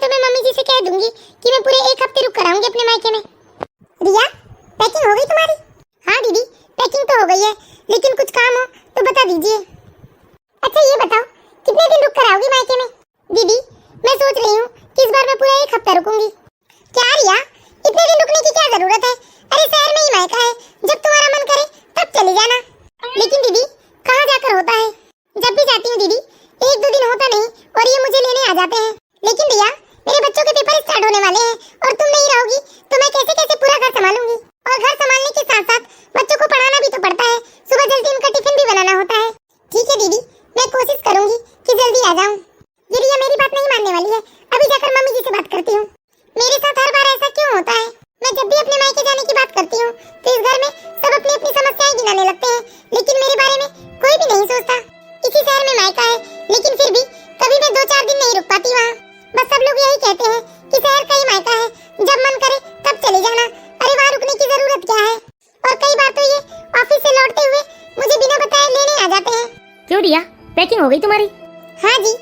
तो मैं मम्मी जी से कह दूंगी कि मैं पूरे 1 हफ्ते रुक कर आऊंगी अपने मायके में। रिया, पैकिंग हो गई तुम्हारी? हाँ दीदी, पैकिंग तो हो गई है, लेकिन कुछ काम हो तो बता दीजिए। अच्छा ये बताओ, कितने दिन रुक कर आओगी मायके में? दीदी, मैं सोच रही हूँ कि इस बार मैं पूरा 1 हफ्ता रुकूंगी। क्या रिया, इतने दिन रुकने की क्या जरूरत है? अरे शहर में ही मायका है, जब तुम्हारा मन करे तब चले जाना। लेकिन दीदी, कहाँ जाकर होता है? जब भी जाती हूँ दीदी, 1-2 दिन होता नहीं और ये मुझे लेने आ जाते हैं। लेकिन रिया, मेरे बच्चों के पेपर स्टार्ट होने वाले हैं और तुम नहीं रहोगी तो मैं कैसे कैसे पूरा घर संभालूंगी? और घर संभालने के साथ साथ बच्चों को पढ़ाना भी तो पड़ता है, सुबह जल्दी उनका टिफिन भी बनाना होता है। ठीक है दीदी, मैं कोशिश करूंगी कि जल्दी आ जाऊं। ये रिया मेरी बात नहीं मानने वाली है, अभी जाकर मम्मी जी से बात करती हूँ। मेरे साथ हर बार ऐसा क्यों होता है? मैं जब भी अपने मायके जाने की बात करती हूँ तो इस घर में सब अपनी अपनी समस्याएं गिनाने लगते हैं, लेकिन मेरे बारे में कोई भी नहीं सोचता। इसी शहर में मायका है, लेकिन फिर भी कभी मैं 2-4 दिन नहीं रुक पाती वहाँ। बस सब लोग यही कहते हैं कि शहर का ही मायका है, जब मन करे तब चले जाना। अरे वहाँ रुकने की जरूरत क्या है? और कई बार तो ये ऑफिस से लौटते हुए मुझे बिना बताए लेने आ जाते हैं। क्यों रिया, पैकिंग हो गई तुम्हारी? हाँ जी।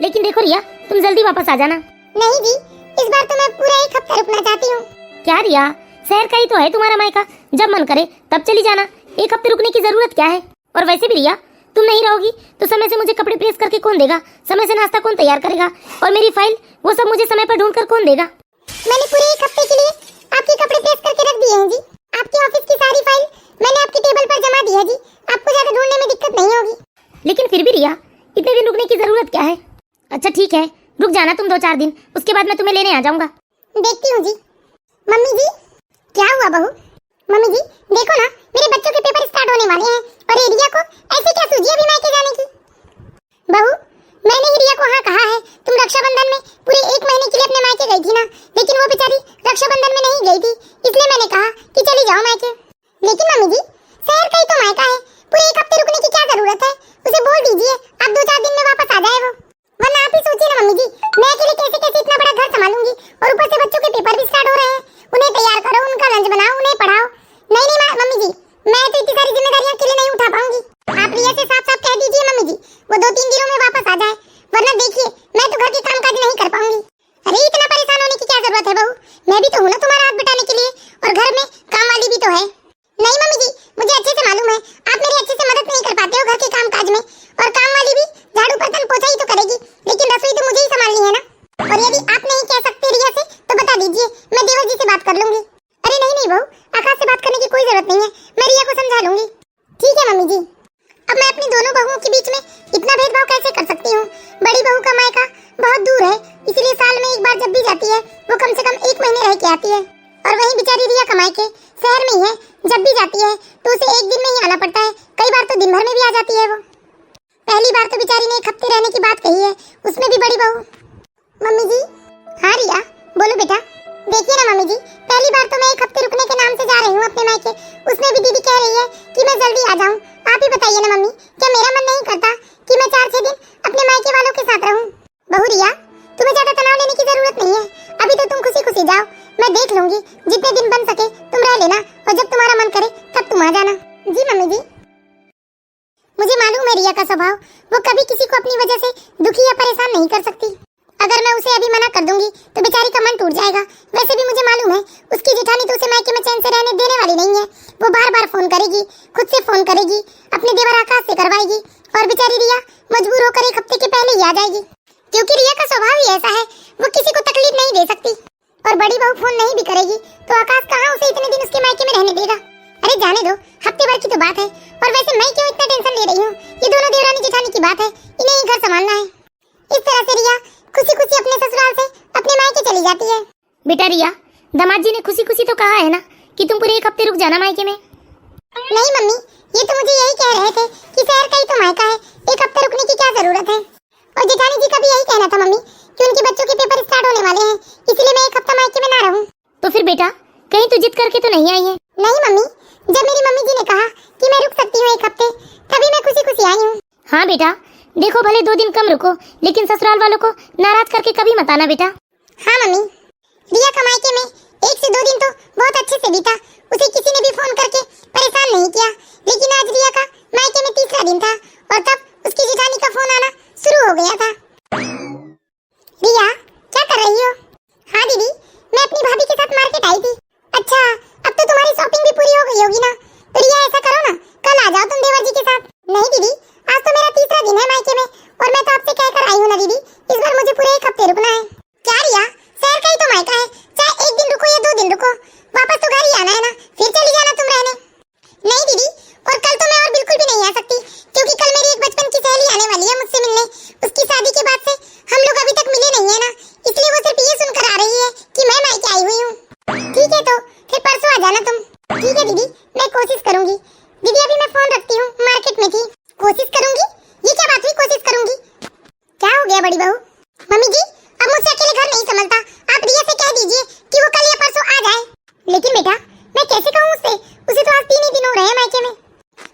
लेकिन देखो रिया, तुम जल्दी वापस आ जाना। नहीं जी, इस बार तो मैं पूरा 1 हफ्ता रुकना चाहती हूँ। क्या रिया, शहर का ही तो है तुम्हारा मायका, जब मन करे तब चली जाना। 1 हफ्ते रुकने की जरूरत क्या है? और वैसे भी रिया, तुम नहीं रहोगी तो समय से मुझे कपड़े प्रेस करके कौन देगा? समय से नाश्ता कौन तैयार करेगा? और मेरी फाइल वो सब मुझे समय पर ढूंढ कर कौन देगा? मैंने पूरे 1 हफ्ते के लिए आपके कपड़े प्रेस करके रख दिए हैं जी। आपके ऑफिस की सारी फाइल मैंने आपकी टेबल पर जमा दी है जी, आपको ज्यादा ढूंढने में दिक्कत नहीं होगी। लेकिन फिर भी रिया, इतने दिन रुकने की जरूरत क्या है? अच्छा ठीक है, रुक जाना तुम 2-4 दिन, उसके बाद मैं तुम्हें लेने आ जाऊंगा। देखती हूँ जी। मम्मी जी, क्या हुआ बहू? मम्मी जी देखो ना, मेरे बच्चों के पेपर स्टार्ट होने वाले हैं और रिया को ऐसे क्या सूझी अभी मायके जाने की? बहू, मैंने ही रिया को हाँ कहा है, तुम रक्षाबंधन में पूरे 1 महीने के लिए अपने मायके गई थी ना, लेकिन वो बेचारी रक्षाबंधन में नहीं गई थी, इसलिए मैंने कहा कि चली जाओ मायके। लेकिन मम्मी जी, शहर का ही तो मायका है, पूरे 1 हफ्ते रुकने की क्या जरूरत है? उसे बोल दीजिए आप 2-4 दिन में वापस आ जाए वो। वरना आप ही सोचिए ना मम्मी जी, मैं अकेले कैसे कैसे इतना बड़ा घर संभालूंगी, और ऊपर से बच्चों के पेपर भी स्टार्ट हो रहे हैं, उन्हें तैयार करो, उनका लंच बनाओ, उन्हें पढ़ाओ। नहीं मम्मी जी, मैं तो इतनी सारी जिम्मेदारियां अकेले नहीं उठा पाऊंगी। आप रिया से साफ साफ कह दीजिए मम्मी जी, वो 2-3 दिनों में वापस आ जाए, वरना देखिए मैं तो घर के कामकाज नहीं कर पाऊंगी। अरे इतना परेशान होने की क्या जरूरत है बहू, मैं भी तो हूँ ना तुम्हारा हाथ बटाने के लिए, और घर में काम वाली भी तो है। नहीं मम्मी जी, मुझे अच्छे से मालूम है आप मेरी अच्छे से मदद नहीं कर पाते हो घर के कामकाज में, और काम वाली भी झाड़ू बर्तन पोछा ही तो करेगी, लेकिन रसोई तो मुझे ही संभालनी है ना। और यदि आप नहीं कह सकते रिया से तो बता दीजिए, मैं देवर जी से बात कर लूंगी। अरे नहीं बहू, आकाश से बात करने की कोई जरूरत नहीं है, मैं रिया को समझा लूंगी। ठीक है मम्मी जी। अब मैं अपनी दोनों बहुओं के बीच में इतना भेदभाव कैसे कर सकती हूँ? बड़ी बहू का मायका बहुत दूर है, इसलिए साल में 1 बार जब भी जाती है वो कम से कम 1 महीने रह के आती है, और वहीं बेचारी रिया का मायके शहर में ही है, जब भी जाती है तो उसे 1 दिन में ही आना पड़ता है, कई बार तो दिन भर में भी आ जाती है वो। पहली बार तो बेचारी ने 1 हफ्ते रहने की बात कही है, उसमें भी बड़ी बहू। मम्मी जी। हाँ रिया, बोलो बेटा। देखिए ना मम्मी जी, पहली बार तो मैं 1 हफ्ते रुकने के नाम से जा रही हूँ अपने मायके, उसमें भी दीदी कह रही है कि मैं जल्दी आ जाऊँ। आप ही बताइए ना मम्मी, क्या मेरा मन नहीं करता कि मैं 4-6 दिन अपने मायके वालों के साथ रहूँ? बहू रिया, तुम्हें ज्यादा तनाव लेने की जरूरत नहीं है, अभी तो तुम खुशी खुशी जाओ, मैं देख लूंगी, जितने दिन बन सके तुम रह लेना, और जब तुम्हारा मन करे तब तुम आ जाना। जी मम्मी जी। मुझे मालूम है रिया का स्वभाव, वो कभी किसी को अपनी वजह से दुखी या परेशान नहीं कर सकती। अगर मैं उसे अभी मना कर दूंगी तो बेचारी का मन टूट जाएगा। वैसे भी मुझे मालूम है उसकी जेठानी तो उसे मायके में चैन से रहने देने वाली नहीं है, वो बार-बार फोन करेगी, खुद से फोन करेगी, अपने देवर आकाश से करवाएगी, और बेचारी रिया मजबूर होकर 1 हफ्ते के पहले ही आ जाएगी, क्योंकि रिया का स्वभाव ही ऐसा है, वो किसी को तकलीफ नहीं दे सकती। और बड़ी बहू फोन नहीं भी करेगी तो आकाश कहाँ उसे इतने दिन उसके मायके में रहने देगा? अरे जाने दो, हफ्ते भर की तो बात है, और वैसे मैं क्यों इतना टेंशन ले रही हूँ? ये दोनों देवरानी जेठानी की बात है, इन्हें ही घर संभालना है। इस तरह से रिया खुशी खुशी अपने ससुराल से अपने मायके चली जाती है। बेटा रिया, दामाद जी ने खुशी खुशी तो कहा है ना कि तुम पूरे 1 हफ्ते रुक जाना मायके में। नहीं मम्मी, ये तो मुझे यही कह रहे थे कि शहर का ही तो मायका है, 1 हफ्ते रुकने की क्या जरूरत है? और जेठानी जी का भी यही कहना था मम्मी कि उनके बच्चों के पेपर स्टार्ट होने वाले हैं, इसलिए मैं 1 हफ्ता मायके में ना रहूं। तो फिर बेटा, कहीं तो जिद करके तो नहीं आई है? नहीं मम्मी, जब मेरी मम्मी जी ने कहा कि मैं रुक सकती हूँ 1 हफ्ते, तभी मैं खुशी खुशी आई हूँ। हाँ बेटा, देखो भले 2 दिन कम रुको, लेकिन ससुराल वालों को नाराज करके कभी मत आना बेटा। हाँ मम्मी, रिया का मायके में 1 से 2 दिन तो बहुत अच्छे से बीता, उसे किसी ने भी फोन करके परेशान नहीं किया, लेकिन आज रिया का मायके में 3रा दिन था, और तब उसकी जेठानी का फोन आना शुरू हो गया था। रिया, क्या कर रही हो? हफ्ते रुकना है। क्या रिया, शहर का ही तो मायका है, चाहे 1 दिन रुको या 2 दिन रुको, वापस तो घर ही आना है ना, फिर चली जाना तुम रहने। नहीं दीदी, और कल तो मैं और बिल्कुल भी नहीं आ सकती, क्योंकि कल मेरी एक बचपन की सहेली आने वाली है मुझसे मिलने। उसकी शादी के बाद से हम लोग अभी तक मिले नहीं है ना, इसलिए वो सिर्फ ये सुनकर आ रही है कि मैं मायके आई हुई हूँ। ठीक है, तो फिर परसों आ जाना तुम। ठीक है दीदी, मैं कोशिश करूंगी। दीदी अभी मैं फोन रखती हूँ, मार्केट में थी। कोशिश करूंगी? ये क्या बात हुई कोशिश करूंगी? क्या हो गया बड़ी बहू? मम्मी जी, अब मुझसे अकेले घर नहीं संभलता, आप रिया से कह दीजिए कि वो कल या परसों आ जाए। लेकिन बेटा, मैं कैसे कहूँ उससे? उसे तो आज 3 ही दिन हो रहे हैं मायके में।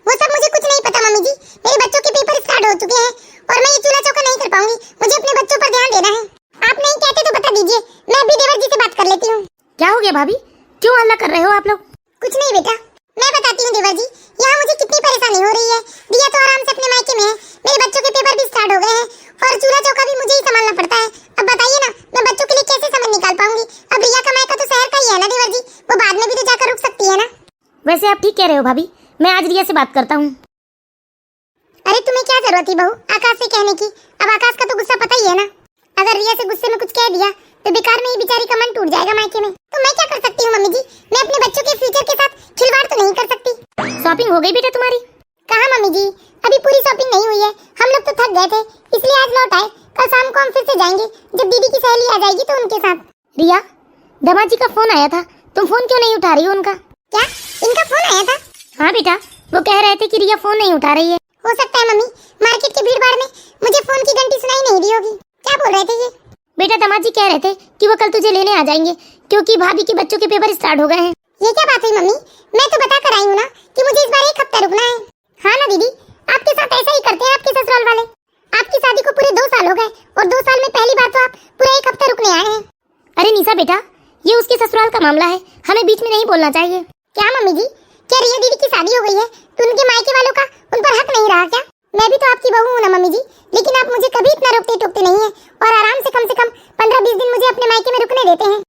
वो सब मुझे कुछ नहीं पता मम्मी जी, मेरे बच्चों के पेपर स्टार्ट हो चुके हैं और मैं ये चूल्हा चौका नहीं कर पाऊंगी, मुझे अपने बच्चों पर ध्यान देना है। आप नहीं कहते तो बता दीजिए, मैं अभी देवर जी से बात कर लेती हूँ। क्या हो गया भाभी, क्यों हल्ला कर रहे हो आप लोग? कुछ नहीं बेटा, मैं बताती हूँ देवर जी, यहाँ मुझे कितनी परेशानी हो रही है। रिया तो आराम से अपने मायके में है, मेरे बच्चों के पेपर भी स्टार्ट हो गए हैं और चूल्हा चौका भी मुझे ही संभालना पड़ता है। अब बताइए ना, मैं बच्चों के लिए कैसे समय निकाल पाऊंगी? अब रिया का मायका तो शहर का ही है ना देवर जी, वो बाद में भी तो जाकर रुक सकती है ना। वैसे आप ठीक कह रहे हो भाभी, मैं आज रिया से बात करता हूँ। अरे तुम्हें क्या जरूरत थी बहू आकाश से कहने की? अब आकाश का तो गुस्सा पता ही है ना, अगर रिया से गुस्से में कुछ कह दिया तो बेकार में ही बेचारी का मन टूट जाएगा मायके में। तो मैं क्या कर सकती हूँ मम्मी जी, मैं अपने बच्चों के फ्यूचर के साथ खिलवाड़ तो नहीं कर सकती। शॉपिंग हो गई बेटा तुम्हारी? कहाँ मम्मी जी, अभी पूरी शॉपिंग नहीं हुई है, हम लोग तो थक गए थे इसलिए आज लौट आए। कल शाम को हम फिर से जाएंगे, जब दीदी की सहेली आ जाएगी तो उनके साथ। रिया, दामाद जी का फोन आया था, तुम फोन क्यों नहीं उठा रही हो उनका? क्या इनका फोन आया था? हाँ बेटा, वो कह रहे थे कि रिया फोन नहीं उठा रही है। हो सकता है मम्मी, मार्केट की भीड़ भाड़ में मुझे फोन की घंटी सुनाई नहीं दी होगी। क्या बोल रहे थे ये? बेटा दामाद जी कह रहे थे कि वो कल तुझे लेने आ जाएंगे, क्योंकि भाभी के बच्चों के पेपर स्टार्ट हो गए हैं। ये क्या बात हुई मम्मी, मैं तो बता कर आई हूँ ना कि मुझे इस बार 1 हफ्ता रुकना है। हाँ ना दीदी, आपके साथ ऐसा ही करते हैं आपके ससुराल वाले। आपकी शादी को पूरे 2 साल हो गए और 2 साल में पहली बार तो आप पूरा 1 हफ्ता रुकने आए हैं। अरे निशा बेटा, ये उसके ससुराल का मामला है, हमें बीच में नहीं बोलना चाहिए। क्या मम्मी जी, क्या रिया दीदी की शादी हो गई है तो उनके मायके वालों का उन पर हक नहीं रहा क्या? मैं भी तो आपकी बहू हूँ ना मम्मी जी, लेकिन आप मुझे कभी इतना रोकते टोकते नहीं है और आराम से कम 15-20 दिन मुझे अपने मायके में रुकने देते हैं।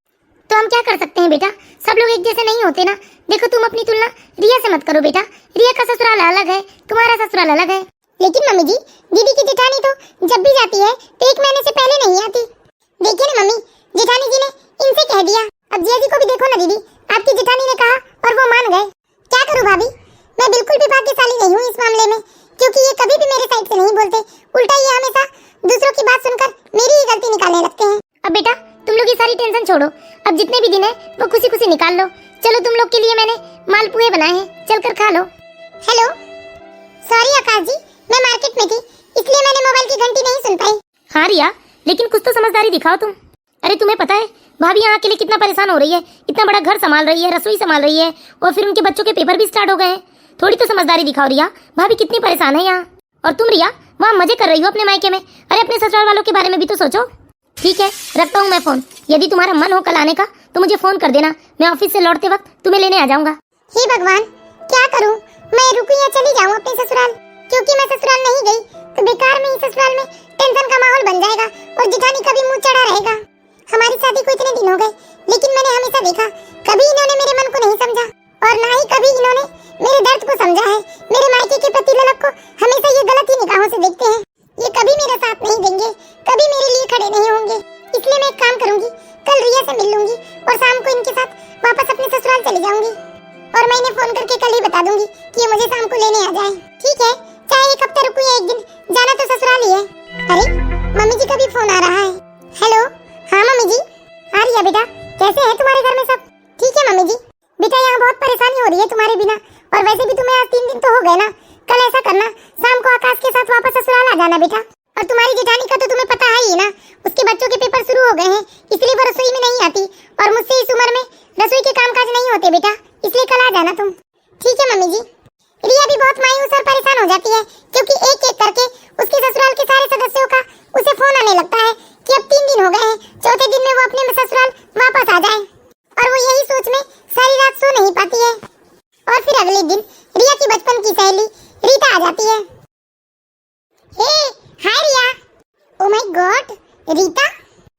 तो हम क्या कर सकते हैं बेटा, सब लोग एक जैसे नहीं होते ना। देखो तुम अपनी तुलना रिया से मत करो बेटा, रिया का ससुराल अलग है, तुम्हारा ससुराल अलग है। लेकिन मम्मी जी, दीदी की जेठानी तो जब भी जाती है तो 1 महीने से पहले नहीं आती। देखिए ना मम्मी, जेठानी जी ने इनसे कह दिया, अब जिया जी को भी देखो ना दीदी, आपकी जेठानी ने कहा और वो मान गए। क्या करूँ भाभी, मैं बिल्कुल भी भाग्यशाली नहीं हूँ इस मामले में, क्योंकि ये कभी भी मेरे साइड से नहीं बोलते, उल्टा ये हमेशा दूसरों की बात सुनकर मेरी ही गलती निकालने लगते हैं। अब बेटा तुम लोग ये सारी टेंशन छोड़ो, अब जितने भी दिन है वो खुशी खुशी निकाल लो। चलो तुम लोग के लिए मैंने मालपुए बनाए हैं, चलकर खा लो। हेलो, सॉरी आकाश जी, मैं मार्केट में थी इसलिए मैंने मोबाइल की घंटी नहीं सुन पाई। हाँ रिया, लेकिन कुछ तो समझदारी दिखाओ तुम। अरे तुम्हें पता है भाभी यहाँ के लिए कितना परेशान हो रही है, इतना बड़ा घर संभाल रही है, रसोई संभाल रही है और फिर उनके बच्चों के पेपर भी स्टार्ट हो गए हैं। थोड़ी तो समझदारी दिखाओ रिया, भाभी कितनी परेशान है यहाँ। और तुम रिया वहाँ मजे कर रही हो अपने मायके में, अरे अपने ससुराल वालों के बारे में भी तो सोचो। ठीक है, रखता हूँ मैं फोन, यदि तुम्हारा मन हो कल आने का तो मुझे फोन कर देना, मैं ऑफिस से लौटते वक्त तुम्हें लेने आ जाऊंगा। हे भगवान, क्या करूँ, मैं रुकूं या चली जाऊँ अपने ससुराल? क्योंकि मैं ससुराल नहीं गई तो बेकार में ही ससुराल में टेंशन का माहौल बन जाएगा और जेठानी का भी मुंह चढ़ा रहेगा। हमारी शादी को इतने दिन हो गए, लेकिन मैंने हमेशा देखा कभी इन्होंने मेरे मन को नहीं समझा और ना ही कभी इन्होंने मेरे दर्द को समझा है। मेरे मायके के प्रति ललक को हमेशा ये गलत ही निगाहों से देखते हैं। ये कभी मेरा साथ नहीं देंगे, कभी मेरे लिए खड़े नहीं होंगे। इसलिए मैं एक काम करूंगी, कल रिया से मिल लूंगी और शाम को इनके साथ वापस अपने ससुराल चली जाऊंगी और मैं इन्हें फोन करके कल ही बता दूंगी कि ये मुझे शाम को लेने आ जाए। ठीक है, चाहे 1 हफ्ता रुकूं या 1 दिन, जाना तो ससुराल ही है। अरे मम्मी जी का भी फोन आ रहा है। हेलो, हाँ मम्मी जी। हाँ रिया बेटा, कैसे है तुम्हारे घर में सब? ठीक है मम्मी जी। बेटा यहाँ बहुत परेशानी हो रही है तुम्हारे बिना, और वैसे भी तुम्हें आज 3 दिन तो हो गए ना। कल ऐसा करना, शाम को आकाश के साथ वापस ससुराल आ जाना बेटा। और तुम्हारी जेठानी का तो तुम्हें पता है ही ना, उसके बच्चों के पेपर शुरू हो गए हैं, इसलिए वो रसोई में नहीं आती और मुझसे इस उम्र में रसोई के कामकाज नहीं होते बेटा, इसलिए कल आ जाना तुम। ठीक है मम्मी जी। रिया भी बहुत मायूस और परेशान हो जाती है, क्योंकि एक एक करके उसके ससुराल के सारे सदस्यों का उसे फोन आने लगता है कि अब 3 दिन हो गए हैं, चौथे दिन में वो अपने ससुराल वापस आ जाए। और वो यही सोच में सारी रात सो नहीं पाती है। और फिर अगले दिन रिया की बचपन की सहेली रीता आ जाती है। हे, हाय रिया। ओ माय गॉड, रीता,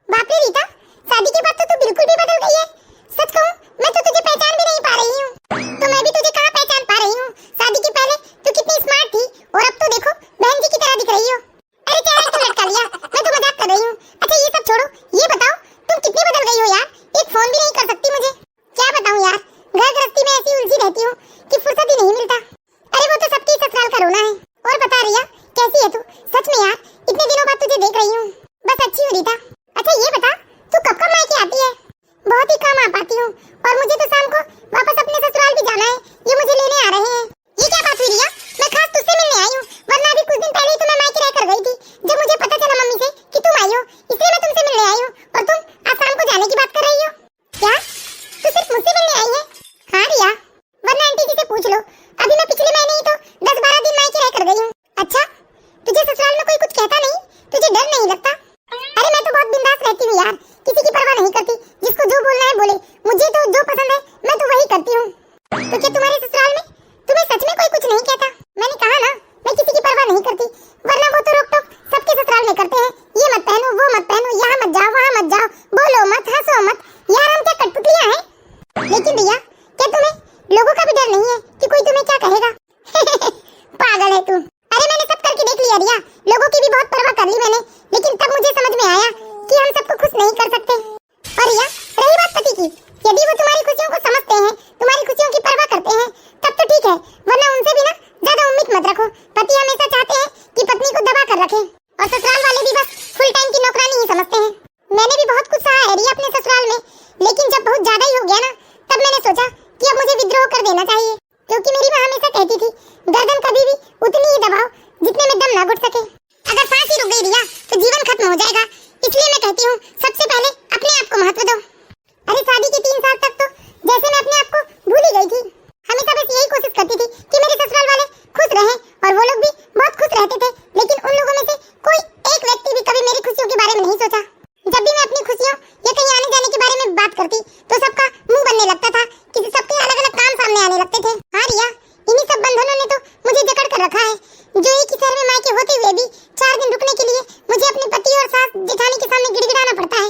बाप रे रीता, शादी के बाद तो तू बिल्कुल भी बदल गई है। सच कहूं, मैं तो तुझे पहचान भी नहीं पा रही हूँ। तो मैं भी तुझे कहाँ पहचान पा रही हूँ? शादी के पहले तू कितनी स्मार्ट थी और अब तो देखो बहन जी की तरह दिख रही हो। अरे चेहरा क्यों लटका लिया, मैं तो मजाक कर रही हूँ। अच्छा ये सब छोड़ो, छोड़ो, ये बताओ तुम कितनी बदल गई हो यार। एक फोन भी नहीं कर सकती मुझे। क्या बताऊं यार, घर गृहस्थी में ऐसी उलझी रहती हूँ कि फुर्सत ही नहीं मिलता। अरे वो तो सबकी ससुराल का रोना है। और बता रिया, कैसी है तू? सच में यार, इतने दिनों बाद तुझे देख रही हूँ। बस अच्छी हूँ रीता। अच्छा ये बता, तू कब कब मायके आती है? बहुत ही कम आ पाती हूँ, और मुझे तो शाम को वापस अपने ससुराल भी जाना है। ये मुझे लेने आ रहे हैं। ये क्या बात हुई रिया? मैं खास तुझसे मिलने आई हूँ, वरना अभी कुछ दिन पहले ही तो मैं मायके रह कर गई थी। जब मुझे पता चला मम्मी से कि तुम आई हो, इसलिए मैं तुमसे मिलने आई हूँ, और तुम आज शाम को जाने की बात कर रही हो। क्या तू सिर्फ मुझसे मिलने आई है? हाँ रिया, वरना आंटी जी से पूछ लो। अभी मैं पिछले महीने ही तो 10-12 दिन मायके रह कर गई हूँ। अच्छा, तुझे ससुराल में कोई कुछ कहता नहीं? तुझे डर नहीं लगता? अरे मैं तो बहुत बिंदास रहती हूँ यार, किसी की परवाह नहीं करती। जिसको जो बोलना है बोले, मुझे तो जो पसंद है मैं तो वही करती हूँ। तो क्या तुम्हारे ससुराल में तुम्हें सच में कोई कुछ नहीं कहता? मैंने कहा ना, मैं किसी की परवाह नहीं करती, वरना वो तो रोक टोक सबके ससुराल में करते हैं। ये मत पहनो, वो मत पहनो, यहाँ मत जाओ, वहाँ मत जाओ, बोलो मत, हंसो मत। यार हम क्या कठपुतलियाँ हैं? लेकिन भैया, क्या तुम्हें लोगों का भी डर नहीं है कि कोई तुम्हें क्या कहेगा? पागल है तू। अरे मैंने सब करके देख लिया रिया, लोगों की भी बहुत परवाह कर ली मैंने, लेकिन तब मुझे समझ में आया कि हम सबको खुश नहीं कर सकते। और रिया, रही बात पति की, यदि वो तुम्हारी खुशियों को समझते हैं, तुम्हारी खुशियों की परवाह करते हैं, तब तो ठीक है, वरना उनसे भी ना ज्यादा उम्मीद मत रखो। पति हमेशा चाहते हैं कि पत्नी को दबा कर रखें, और ससुराल वाले भी बस फुल टाइम की नौकरानी ही समझते हैं। मैंने भी बहुत कुछ सहा है रिया अपने ससुराल में, लेकिन जब बहुत ज्यादा ही हो गया ना, तब मैंने सोचा कि अब मुझे विद्रोह कर देना चाहिए, क्योंकि मेरी माँ हमेशा कहती थी, गर्दन कभी भी उतनी ही दबाओ जितने में दम ना घुट सके। अगर सांस ही रुक गई रिया, तो जीवन खत्म हो जाएगा। इसलिए मैं कहती हूँ, सबसे पहले अपने आप को महत्व दो। अरे शादी के 3 साल तक तो जैसे मैं अपने आप को भूल ही गई थी। हमेशा बस यही कोशिश करती थी कि मेरे ससुराल वाले खुश रहें, और वो लोग भी बहुत खुश रहते थे, लेकिन उन लोगों में से कोई एक व्यक्ति भी कभी मेरी खुशियों के बारे में नहीं सोचा। जब भी मैं अपनी खुशियों या कहीं आने जाने के बारे में बात करती, तो सबका मुंह बनने लगता था, किसी सबके अलग-अलग काम सामने आने लगते थे। हाँ रिया, इन्हीं सब बंधनों ने तो मुझे जकड़ कर रखा है, जो एक ही शहर में मायके होते हुए भी 4 दिन रुकने के लिए मुझे अपने पति और सास जेठानी के सामने गिड़गिड़ाना पड़ता है।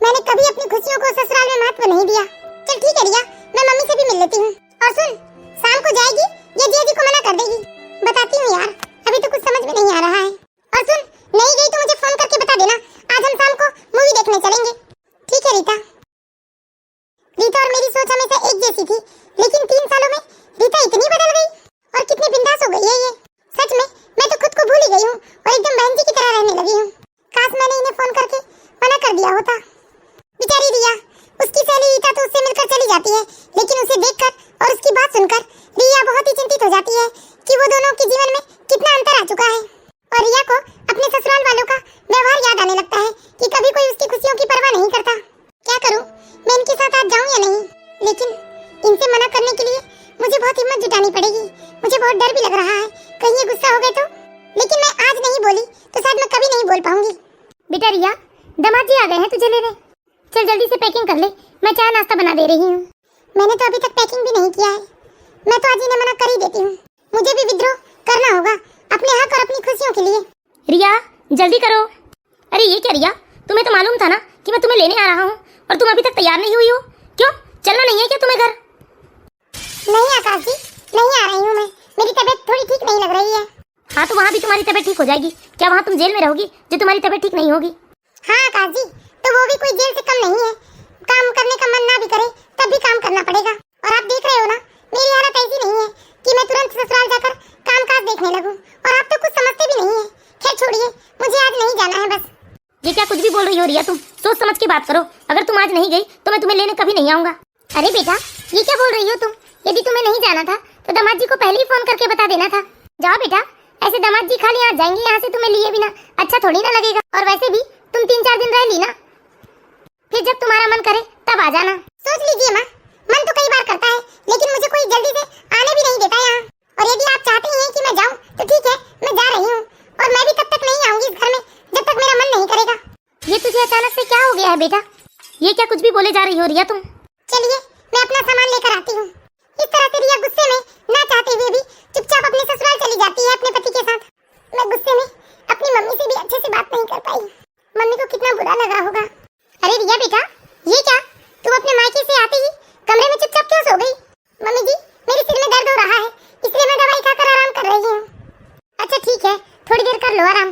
मैंने कभी अपनी खुशियों को ससुराल में महत्व नहीं दिया। चल ठीक है रिया, मैं मम्मी से भी मिल लेती हूँ। और सुन, शाम को जाएगी या जीजी को मना कर देगी? बताती हूँ यार, अभी तो कुछ समझ में नहीं आ रहा है। और सुन, नहीं गई तो मुझे फोन करके बता देना, आज हम शाम को मूवी देखने चलेंगे। ठीक है रीता। रीता और मेरी सोच हमेशा एक जैसी थी, लेकिन 3 सालों में रीता इतनी बदल गई, और कितनी बिंदास हो गई है ये। सच में मैं तो खुद को भूल ही गई हूँ, और एकदम बहन जी की तरह रहने लगी हूँ। काश मैंने इन्हें फोन करके मना कर दिया होता। बेचारी रिया, उसकी सहेली रीता तो उससे मिलकर चली जाती है, लेकिन उसे देखकर और उसकी बात सुनकर रिया बहुत ही चिंतित हो जाती है कि वो दोनों के जीवन में कितना अंतर आ चुका है। और रिया को अपने ससुराल वालों का व्यवहार याद आने लगता है कि कभी कोई उसकी खुशियों की परवाह नहीं करता। क्या करूं, मैं इनके साथ आज जाऊं या नहीं? लेकिन इनसे मना करने के लिए मुझे बहुत हिम्मत जुटानी पड़ेगी। मुझे बहुत डर भी लग रहा है, कहीं ये गुस्सा हो गए तो। लेकिन मैं आज नहीं बोली तो शायद मैं कभी नहीं बोल पाऊंगी। बेटा रिया, दामाद जी आ गए हैं तुझे लेने। चल जल्दी से पैकिंग कर ले, मैं चाय नाश्ता बना दे रही हूँ। मैंने तो अभी तक पैकिंग भी नहीं किया है। मैं तो आज इन्हें मना कर ही देती हूँ। मुझे भी विद्रोह करना होगा अपने हक और अपनी खुशियों के लिए। रिया जल्दी करो। अरे ये क्या रिया, तुम्हें तो मालूम था ना कि मैं तुम्हें लेने आ रहा हूँ, और तुम अभी तक तैयार नहीं हुई हो। क्यों, चलना नहीं है क्या तुम्हें घर? नहीं आकाश जी, नहीं आ रही हूँ मैं। मेरी तबीयत थोड़ी ठीक नहीं लग रही है। हाँ तो वहाँ भी तुम्हारी तबीयत ठीक हो जाएगी। क्या वहाँ तुम जेल में रहोगी जो तुम्हारी तबीयत ठीक नहीं होगी? हाँ आकाश जी, तो वो भी कोई जेल से कम नहीं है। काम करने का मन ना भी करे तब भी काम करना पड़ेगा। और आप देख रहे हो ना, मेरी हालत ऐसी नहीं है कि मैं तुरंत ससुराल जाकर कामकाज देखने लगूं। और आप तो कुछ समझते भी नहीं है। खैर छोड़िए, मुझे आज नहीं जाना है बस। ये क्या कुछ भी बोल रही हो रिया, तुम सोच समझ के बात करो। अगर तुम आज नहीं गई तो मैं तुम्हें लेने कभी नहीं आऊंगा। अरे बेटा, ये क्या बोल रही हो तुम? यदि तुम्हें नहीं जाना था तो दामाद जी को पहले ही फोन करके बता देना था। जाओ बेटा, ऐसे दामाद जी खाली आ जाएंगे यहाँ से तुम्हें लिए बिना, अच्छा थोड़ी ना लगेगा। और वैसे भी तुम 3-4 दिन रह ली ना, फिर जब तुम्हारा मन करे तब आ जाना। सोच लीजिए माँ, मन तो कई बार करता है, लेकिन मुझे कोई जल्दी से आने भी नहीं देता यहाँ। और यदि आप चाहते हैं कि मैं जाऊँ तो ठीक है, मैं जा रही हूँ। और मैं भी तब तक नहीं आऊंगी इस घर में जब तक मेरा मन नहीं करेगा। ये तुझे अचानक से क्या हो गया है बेटा? ये क्या कुछ भी बोले जा रही हो रिया तुम? चलिए मैं अपना सामान लेकर आती हूँ। इस तरह से रिया गुस्से में ना चाहते हुए भी चुपचाप अपने ससुराल चली जाती है अपने पति के साथ। मैं गुस्से में अपनी मम्मी से भी अच्छे से बात नहीं कर पाई। मम्मी को कितना बुरा लगा होगा। अरे रिया बेटा, ये क्या, तुम अपने मायके से आते ही कमरे में चुपचाप क्यों सो गई? मम्मी जी, मेरे सिर में दर्द हो रहा है, इसलिए मैं दवाई खाकर आराम कर रही हूँ। अच्छा ठीक है, थोड़ी देर कर लो आराम।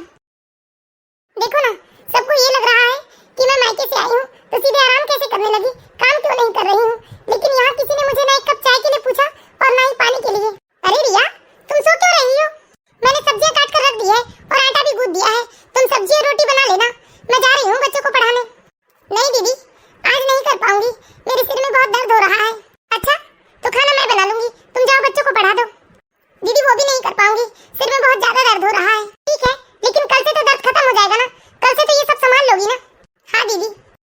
देखो ना, सबको ये लग रहा है कि मैं मायके से आई हूँ तो सीधे आराम कैसे करने लगी, काम क्यों नहीं कर रही हूँ। लेकिन यहाँ किसी ने मुझे ना एक कप चाय के लिए पूछा और ना ही पानी के लिए। अरे रिया, तुम सो क्यों रही हो? मैंने सब्जियां काट कर रख दी है और आटा भी गूंथ दिया है, तुम सब्जी और रोटी बना लेना, मैं जा रही हूँ बच्चों को पढ़ाने। नहीं दीदी, आज नहीं कर पाऊंगी, मेरे सिर में बहुत दर्द हो रहा है। अच्छा, तो खाना मैं बना लूंगी, तुम जाओ बच्चों को पढ़ा दो। दीदी वो भी नहीं कर पाऊंगी, सिर में बहुत ज्यादा दर्द हो रहा है। ठीक है, लेकिन कल से तो दर्द खत्म हो जाएगा ना, कल से तो ये सब संभाल लोगी ना। हाँ दीदी।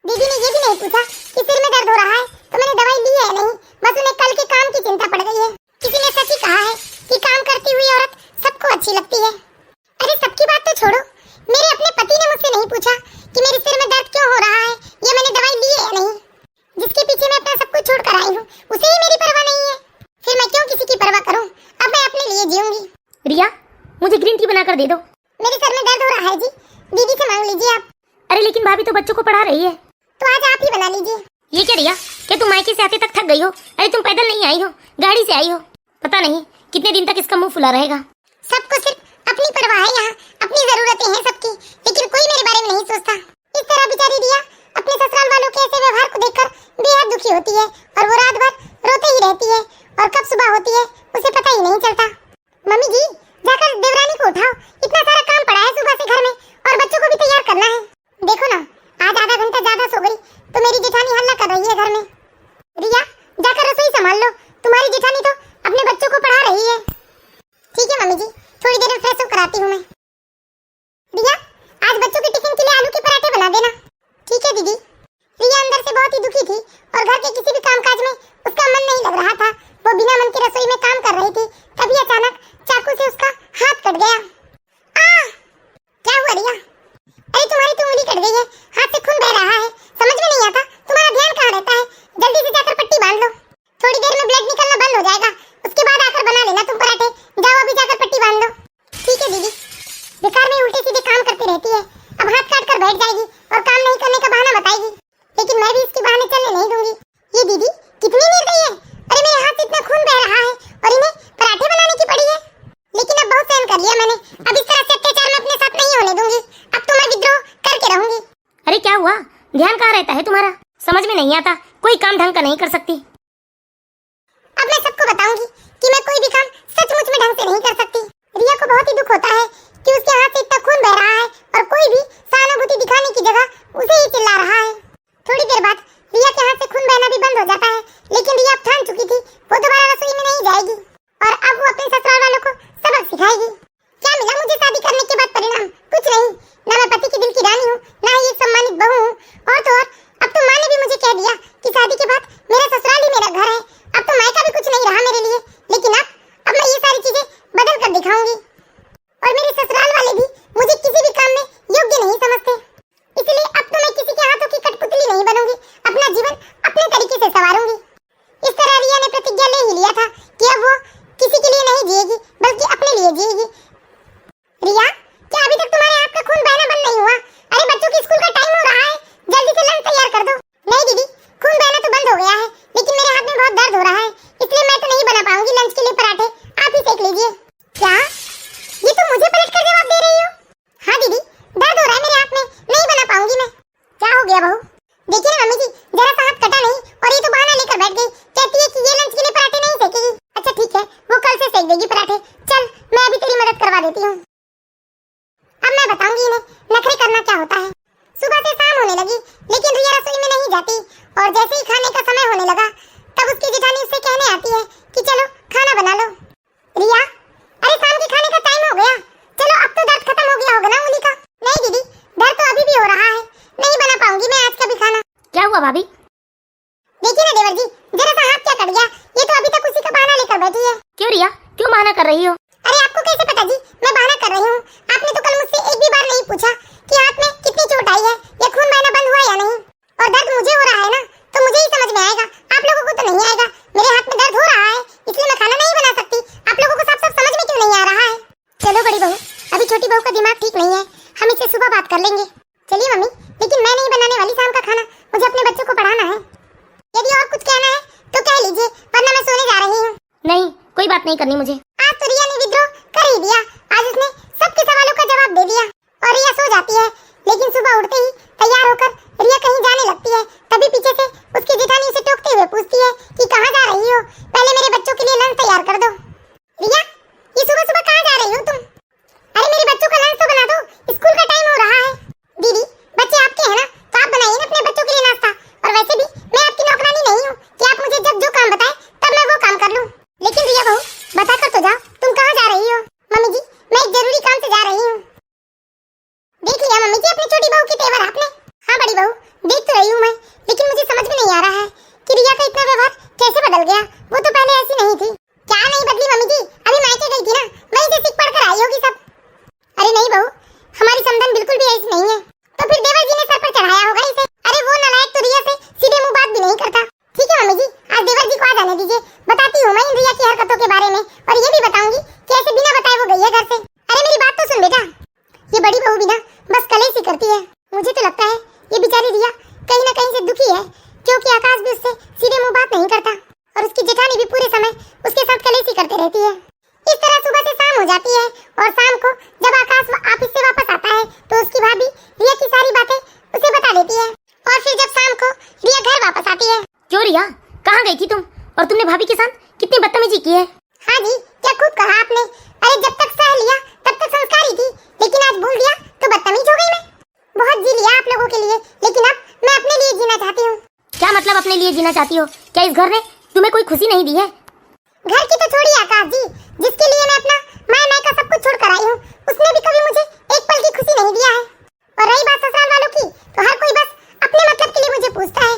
दीदी ने ये भी नहीं पूछा कि सिर में दर्द हो रहा है तो मैंने दवाई ली है नहीं, बस उन्हें कल के काम की चिंता पड़ गई है। किसी ने सच ही कहा है कि काम करती हुई औरत सबको अच्छी लगती है। अरे सबकी बात तो छोड़ो, मेरे अपने पति ने मुझसे नहीं पूछा कि मेरे सिर में दर्द क्यों हो रहा है या मैंने दवाई ली है या नहीं। जिसके पीछे मैं अपना सब कुछ छोड़ कर आई हूँ उसे ही मेरी परवाह नहीं है, फिर मैं क्यों किसी की परवाह करूँ। अब मैं अपने लिए जीऊंगी। रिया, मुझे ग्रीन टी बनाकर दे दो। मेरे सर में दर्द हो रहा है जी, दीदी से मांग लीजिए आप। अरे लेकिन भाभी तो बच्चों को पढ़ा रही है। तो आज आप ही बना लीजिए। ये क्या रिया, क्या तुम मायके से आते तक थक गई हो? अरे तुम पैदल नहीं आई हो, गाड़ी से आई हो। पता नहीं कितने दिन तक इसका मुंह फुला रहेगा। सबको सिर्फ अपनी परवाह है, यहाँ अपनी जरूरतें हैं सबकी, लेकिन कोई मेरे बारे में नहीं सोचता। इस तरह बेचारी रिया अपने ससुराल वालों के ऐसे व्यवहार को देखकर बेहद दुखी होती है और वो रात भर रोते ही रहती है और कब सुबह होती है उसे पता ही नहीं चलता। मम्मी जी, जाकर देवरानी को उठाओ, इतना सारा काम पड़ा है सुबह से घर में और बच्चों को भी तैयार करना है। देखो ना, आज आधा घंटा ज्यादा सो गई तो मेरी जेठानी हल्ला कर रही है घर में। रिया, जाकर रसोई संभाल लो, तुम्हारी जेठानी तो अपने बच्चों को पढ़ा रही है। ठीक है मम्मी जी, थोड़ी देर में फ्रेश होकर आती हूँ मैं। रिया, आज बच्चों के टिफिन के लिए आलू के पराठे बना देना। ठीक है दीदी। रिया अंदर से बहुत ही दुखी थी और घर के किसी भी कामकाज में उसका मन नहीं लग रहा था। वो बिना मन के रसोई में काम कर रही थी, तभी अचानक चाकू से उसका हाथ कट गया। क्या हुआ रिया? अरे तुम्हारी तो उंगली कट गई है, हाथ से खून बह रहा है, समझ में नहीं आता तुम्हारा ध्यान कहाँ रहता है। जल्दी से जाकर पट्टी बांध लो, थोड़ी देर में ब्लड निकलना बंद हो जाएगा, उसके बाद आकर बना लेना तुम पराठे। जाओ अभी जाकर पट्टी बांध लो। ठीक है दीदी। बेकार में उल्टे सीधे काम करती रहती है, अब हाथ काट कर बैठ जाएगी और काम नहीं करने का बहाना बताएगी, लेकिन मैं भी इसके बहाने चलने नहीं दूंगी। ये दीदी कितनी निर्दयी है, अरे मेरे हाथ से इतना खून बह रहा है और इन्हें पराठे बनाने की पड़ी है। लेकिन अब बहुत सहन कर लिया मैंने, अब इस तरह से अत्याचार मैं अपने साथ नहीं होने दूंगी, अब तो मैं विद्रोह करके रहूंगी। अरे क्या हुआ, ध्यान कहाँ रहता है तुम्हारा? समझ में नहीं आता, कोई काम ढंग का नहीं कर सकती। अब मैं सबको बताऊंगी कि मैं कोई भी काम सचमुच में ढंग से नहीं कर सकती। रिया को बहुत ही दुख होता है कि उसके हाथ से इतना खून बह रहा है और कोई भी सहानुभूति दिखाने की जगह उसे ही चिल्ला रहा है। थोड़ी देर बाद रिया के हाथ से खून बहना भी बंद हो जाता है, लेकिन रिया अब ठान चुकी थी वो दोबारा रसोई में नहीं जाएगी और अब वो अपने ससुराल वालों को सबक सिखाएगी। क्या मिला मुझे शादी करने के बाद परिणाम? कुछ नहीं, ना मैं पति के दिल की रानी हूँ, ना ही एक सम्मानित बहू हूँ, और तो और अब तो माँ ने भी मुझे कह दिया कि शादी के बाद मेरा ससुराल ही मेरा घर है। अब तो मायका भी कुछ नहीं रहा मेरे लिए, लेकिन अब मैं ये सारी चीजें बदल कर दिखाऊंगी और मेरे ससुराल वाले भी मुझे किसी भी काम में योग्य नहीं समझते। इसलिए अब तो मैं किसी के हाथों की कठपुतली नहीं बनूंगी, अपना जीवन अपने तरीके से संवारूंगी। इस तरह रिया ने प्रतिज्ञा ले ही लिया था कि अब वो किसी के लिए नहीं जिएगी बल्कि अपने लिए जिएगी। रिया, क्या अभी तक तुम्हारे हाथ का खून बहना बंद नहीं हुआ? अरे बच्चों के स्कूल का टाइम हो रहा है, जल्दी से लंच तैयार कर दो। नहीं दीदी, खून बहना तो बंद हो गया है, लेकिन मेरे हाथ में बहुत दर्द हो रहा है, इसलिए मैं तो नहीं बना पाऊंगी लंच के लिए पराठे, आप ही सेक लीजिए। क्या ये तुम मुझे पलट कर जवाब दे रही हो? हाँ दीदी, दर्द हो रहा है मेरे हाथ में, नहीं बना पाऊंगी मैं। क्या हो गया बहू? देखिए ना मम्मी जी, जरा सा हाथ कटा नहीं और ये तो बहाना लेकर बैठ गई, कहती है कि ये लंच के लिए पराठे नहीं सेकेगी। अच्छा ठीक है, वो कल से सेक देगी पराठे, चल मैं अभी तेरी मदद करवा देती हूँ। अब मैं बताऊंगी इन्हें नखरे करना क्या होता है। सुबह से शाम होने लगी लेकिन रिया रसोई में नहीं जाती और जैसे ही खाने का समय होने लगा तब उसकी जेठानी उससे कहने आती है कि चलो खाना बना लो। रिया, अरे शाम के खाने का टाइम हो गया, चलो अब तो दर्द खत्म हो गया होगा ना उंगली का। नहीं दीदी, दर्द तो अभी भी हो रहा है, नहीं बना पाऊंगी मैं आज का भी खाना। क्या हुआ भाभी? देखिए ना देवर जी, जरा सा हाथ क्या कट गया, ये तो अभी तक उसी का बहाना लेकर बैठी है। क्यों रिया, क्यों बहाना कर रही हो? अरे आपको कैसे पता जी मैं बहाना कर रही हूँ? आपने तो कल मुझसे एक भी बार नहीं पूछा कि हाथ में कितनी चोट आई है या खून बहना बंद हुआ या नहीं। और दर्द मुझे हो रहा है ना, तो मुझे ही समझ में आएगा, आप लोगों को तो नहीं आएगा। मेरे हाथ में दर्द हो रहा है इसलिए मैं खाना नहीं बना सकती, आप लोगों को साफ साफ समझ में क्यों नहीं आ रहा है? चलो बड़ी बहू, अभी छोटी बहू का दिमाग ठीक नहीं है, हम इसे सुबह बात कर लेंगे। चलिए मम्मी, लेकिन मैं नहीं बनाने वाली शाम का खाना, मुझे अपने बच्चों को पढ़ाना है। यदि और कुछ कहना है तो कह लीजिए, वरना मैं सोने जा रही हूँ। नहीं, कोई बात नहीं करनी मुझे। आज तो रिया ने विद्रोह कर ही दिया, आज उसने सबके सवालों का जवाब दे दिया और रिया सो जाती है, लेकिन सुबह उठते ही तैयार होकर बदल गया, वो तो पहले ऐसी नहीं थी। क्या नहीं बदली मम्मी जी, अभी मायके गई थी ना, वहीं से सीख पढ़कर आई होगी सब। अरे नहीं बहू, हमारी समधन बिल्कुल भी ऐसी नहीं है। तो फिर देवर जी ने सर पर चढ़ाया होगा इसे। अरे वो नालायक तो रिया से सीधे मुंह बात भी नहीं करता। ठीक है मम्मी जी, आज देवर जी को आ जाने दीजिए, बताती हूँ मैं इन रिया की हरकतों के बारे में, और ये भी बताऊंगी कि ऐसे बिना बताए वो गई है घर से। अरे मेरी बात तो सुन बेटा, ये बड़ी बहू भी ना बस कलेश ही करती है। मुझे तो लगता है ये बेचारी रिया कहीं ना कहीं से दुखी है, क्योंकि आकाश भी उससे सीधे मुंह बात नहीं करता, और उसकी जेठानी भी पूरे समय उसके साथ कलेश ही करती रहती है। इस तरह सुबह से शाम हो जाती है, और शाम को जब आकाश ऑफिस से वापस आता है तो उसकी भाभी रिया की सारी बातें उसे बता देती है, और फिर जब शाम को रिया घर वापस आती है। क्यों रिया, कहाँ गई थी तुम? और तुमने भाभी के साथ कितनी बदतमीजी की है? हाँ जी, क्या खूब कहा आपने। अरे जब तक सह लिया तब तक संस्कारी थी, लेकिन आज भूल दिया तो बदतमीज हो गई मैं। बहुत जी लिया आप लोगों के लिए, लेकिन अब मैं अपने लिए जीना चाहती हूँ। क्या मतलब अपने लिए जीना चाहती हो? क्या इस घर ने तुम्हें कोई खुशी नहीं दी है? घर की तो छोड़िए आकाश जी, जिसके लिए मैं अपना माय का सब कुछ छोड़ कर आई हूँ, उसने भी कभी मुझे एक पल की खुशी नहीं दिया है। और रही बात ससुराल वालों की, तो हर कोई बस अपने मतलब के लिए मुझे पूछता है।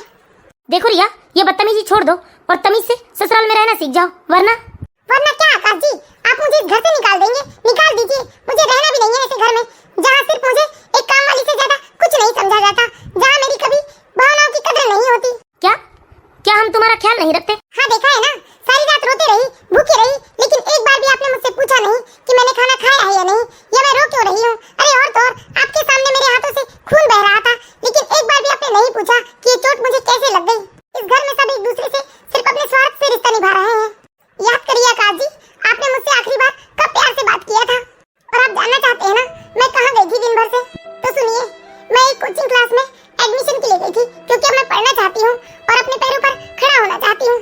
देखो रिया, ये बदतमीजी छोड़ दो और तमीज से ससुराल में रहना सीख जाओ, वरना क्या आकाश जी, आप मुझे इस घर से निकाल देंगे? निकाल दीजिए, मुझे रहना भी नहीं है ऐसे घर में, जहाँ सिर्फ मुझे एक काम वाली से ज्यादा कुछ नहीं समझा जाता, जहाँ मेरी कभी भावनाओं की कदर नहीं होती। क्या क्या हम तुम्हारा ख्याल नहीं रखते? हाँ देखा है ना, सारी रात रोते रही, भूखी रही, लेकिन एक बार भी आपने मुझसे पूछा नहीं कि मैंने खाना खाया है या नहीं, या मैं रो क्यों रही हूँ। अरे और तो और, आपके सामने मेरे हाथों से खून बह रहा था, लेकिन एक बार भी आपने नहीं पूछा कि ये चोट मुझे कैसे लग गई। इस घर में सब एक दूसरे से सिर्फ अपने स्वार्थ से रिश्ता निभा रहे हैं। याद करिए आकाश जी, आपने मुझसे आखिरी बार कब प्यार से बात किया था? और आप जानना चाहते हैं ना मैं कहाँ गई थी दिन भर से? तो सुनिए, मैं एक कोचिंग क्लास में एडमिशन के लिए गई थी, क्योंकि अब मैं पढ़ना चाहती हूँ और अपने पैरों पर खड़ा होना चाहती हूँ,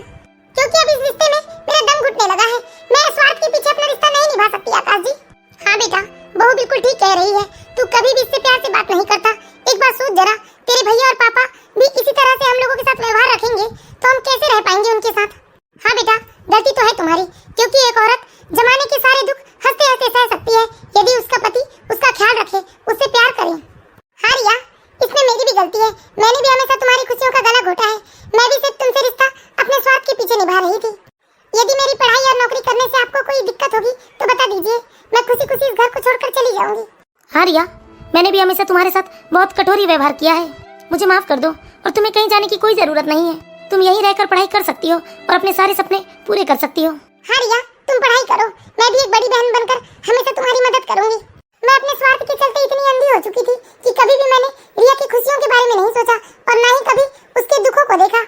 क्योंकि अब इस रिश्ते में मेरा दम घुटने लगा है। मैं स्वार्थ के पीछे अपना रिश्ता नहीं निभा सकती आकाश जी। हाँ बेटा, बहू बिल्कुल ठीक कह रही है, तू कभी भी इससे प्यार से बात नहीं करता। एक बार सोच जरा, तेरे भैया और पापा भी इसी तरह से हम लोगों के साथ व्यवहार रखेंगे तो हम कैसे रह पाएंगे उनके साथ? हाँ बेटा, गलती तो है तुम्हारी, क्योंकि एक औरत जमाने के सारे दुख हंसते हंसते सह सकती है, यदि उसका पति उसका ख्याल रखे, उससे प्यार करे। हाँ रिया, इसमें मेरी भी गलती है, मैंने भी हमेशा तुम्हारी खुशियों का गला घोटा है। मैं भी सिर्फ तुमसे रिश्ता अपने स्वार्थ के पीछे निभा रही थी। यदि मेरी पढ़ाई और नौकरी करने से आपको कोई दिक्कत होगी तो बता दीजिए, मैं खुशी खुशी इस घर को छोड़कर चली जाऊंगी। हाँ रिया, मैंने भी हमेशा तुम्हारे साथ बहुत कठोरी व्यवहार किया है, मुझे माफ कर दो, और तुम्हें कहीं जाने की कोई जरूरत नहीं है। तुम यहीं रहकर पढ़ाई कर सकती हो और अपने सारे सपने पूरे कर सकती हो। हाँ रिया, तुम पढ़ाई करो, मैं भी एक बड़ी बहन बनकर हमेशा तुम्हारी मदद करूंगी। मैं अपने स्वार्थ के चलते इतनी अंधी हो चुकी थी कि कभी भी मैंने रिया की खुशियों के बारे में नहीं सोचा, और ना ही कभी उसके दुखों को देखा।